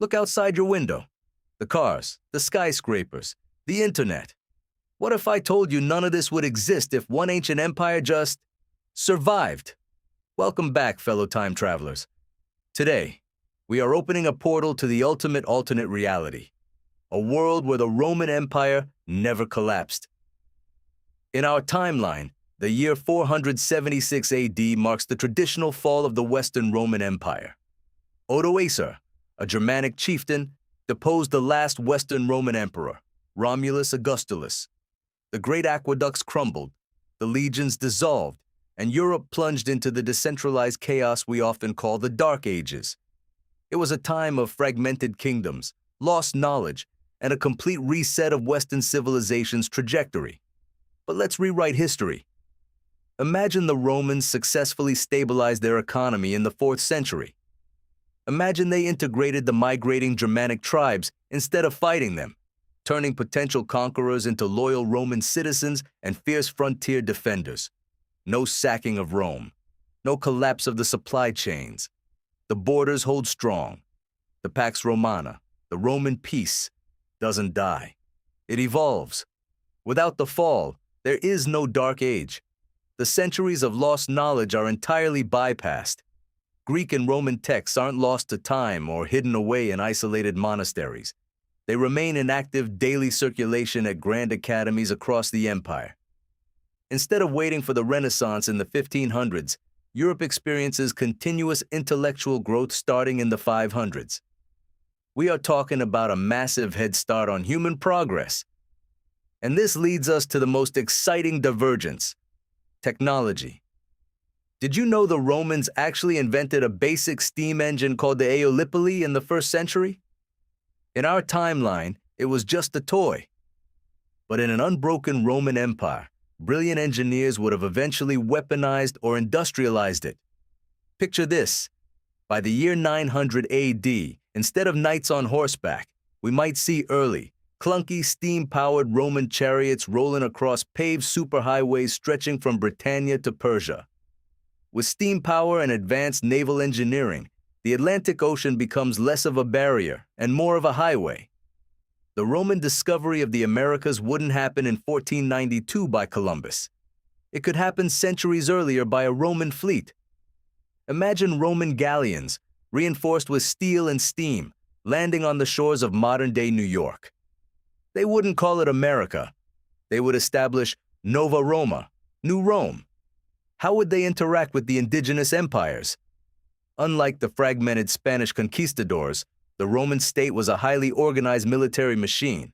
Look outside your window. The cars, the skyscrapers, the internet. What if I told you none of this would exist if one ancient empire just survived? Welcome back, fellow time travelers. Today, we are opening a portal to the ultimate alternate reality, a world where the Roman Empire never collapsed. In our timeline, the year 476 AD marks the traditional fall of the Western Roman Empire. Odoacer, a Germanic chieftain, deposed the last Western Roman emperor, Romulus Augustulus. The great aqueducts crumbled, the legions dissolved, and Europe plunged into the decentralized chaos we often call the Dark Ages. It was a time of fragmented kingdoms, lost knowledge, and a complete reset of Western civilization's trajectory. But let's rewrite history. Imagine the Romans successfully stabilized their economy in the 4th century. Imagine they integrated the migrating Germanic tribes instead of fighting them, turning potential conquerors into loyal Roman citizens and fierce frontier defenders. No sacking of Rome, no collapse of the supply chains. The borders hold strong. The Pax Romana, the Roman peace, doesn't die. It evolves. Without the fall, there is no Dark Age. The centuries of lost knowledge are entirely bypassed. Greek and Roman texts aren't lost to time or hidden away in isolated monasteries. They remain in active daily circulation at grand academies across the empire. Instead of waiting for the Renaissance in the 1500s, Europe experiences continuous intellectual growth starting in the 500s. We are talking about a massive head start on human progress. And this leads us to the most exciting divergence: technology. Did you know the Romans actually invented a basic steam engine called the Eolipile in the 1st century? In our timeline, it was just a toy. But in an unbroken Roman Empire, brilliant engineers would have eventually weaponized or industrialized it. Picture this. By the year 900 AD, instead of knights on horseback, we might see early, clunky steam-powered Roman chariots rolling across paved superhighways stretching from Britannia to Persia. With steam power and advanced naval engineering, the Atlantic Ocean becomes less of a barrier and more of a highway. The Roman discovery of the Americas wouldn't happen in 1492 by Columbus. It could happen centuries earlier by a Roman fleet. Imagine Roman galleons, reinforced with steel and steam, landing on the shores of modern-day New York. They wouldn't call it America. They would establish Nova Roma, New Rome. How would they interact with the indigenous empires? Unlike the fragmented Spanish conquistadors, the Roman state was a highly organized military machine,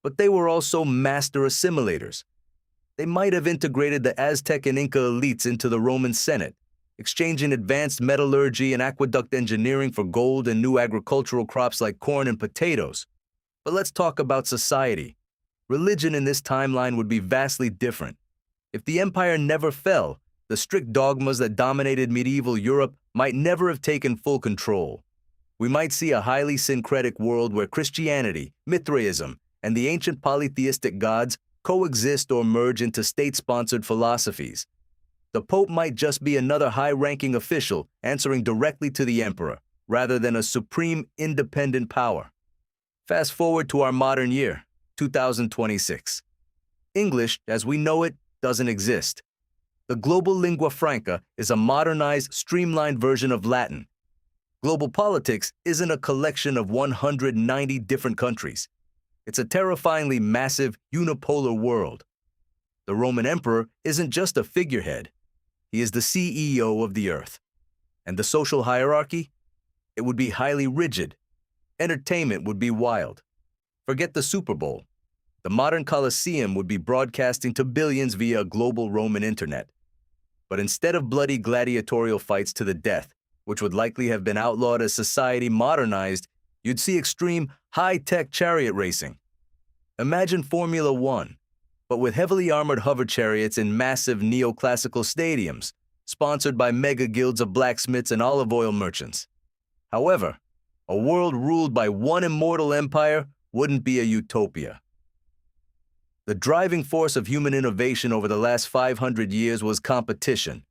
but they were also master assimilators. They might have integrated the Aztec and Inca elites into the Roman Senate, exchanging advanced metallurgy and aqueduct engineering for gold and new agricultural crops like corn and potatoes. But let's talk about society. Religion in this timeline would be vastly different. If the empire never fell, the strict dogmas that dominated medieval Europe might never have taken full control. We might see a highly syncretic world where Christianity, Mithraism, and the ancient polytheistic gods coexist or merge into state-sponsored philosophies. The Pope might just be another high-ranking official answering directly to the emperor, rather than a supreme independent power. Fast forward to our modern year, 2026. English, as we know it, doesn't exist. The global lingua franca is a modernized, streamlined version of Latin. Global politics isn't a collection of 190 different countries. It's a terrifyingly massive, unipolar world. The Roman emperor isn't just a figurehead. He is the CEO of the earth. And the social hierarchy? It would be highly rigid. Entertainment would be wild. Forget the Super Bowl. The modern Colosseum would be broadcasting to billions via a global Roman internet. But instead of bloody gladiatorial fights to the death, which would likely have been outlawed as society modernized, you'd see extreme, high-tech chariot racing. Imagine Formula One, but with heavily armored hover-chariots in massive neoclassical stadiums, sponsored by mega guilds of blacksmiths and olive oil merchants. However, a world ruled by one immortal empire wouldn't be a utopia. The driving force of human innovation over the last 500 years was competition.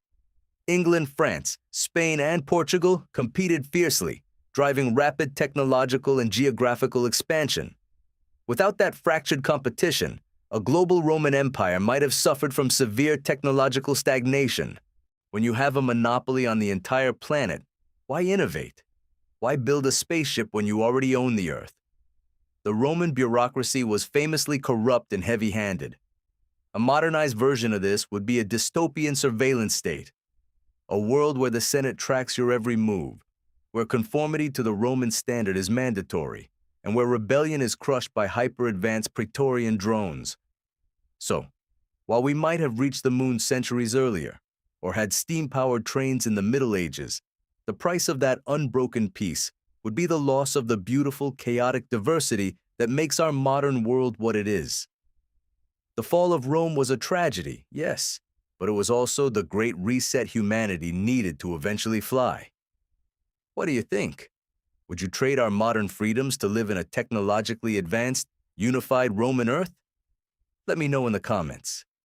England, France, Spain, and Portugal competed fiercely, driving rapid technological and geographical expansion. Without that fractured competition, a global Roman Empire might have suffered from severe technological stagnation. When you have a monopoly on the entire planet, why innovate? Why build a spaceship when you already own the Earth? The Roman bureaucracy was famously corrupt and heavy-handed. A modernized version of this would be a dystopian surveillance state, a world where the Senate tracks your every move, where conformity to the Roman standard is mandatory, and where rebellion is crushed by hyper-advanced Praetorian drones. So, while we might have reached the moon centuries earlier, or had steam-powered trains in the Middle Ages, the price of that unbroken peace would be the loss of the beautiful, chaotic diversity that makes our modern world what it is. The fall of Rome was a tragedy, yes, but it was also the great reset humanity needed to eventually fly. What do you think? Would you trade our modern freedoms to live in a technologically advanced, unified Roman Earth? Let me know in the comments.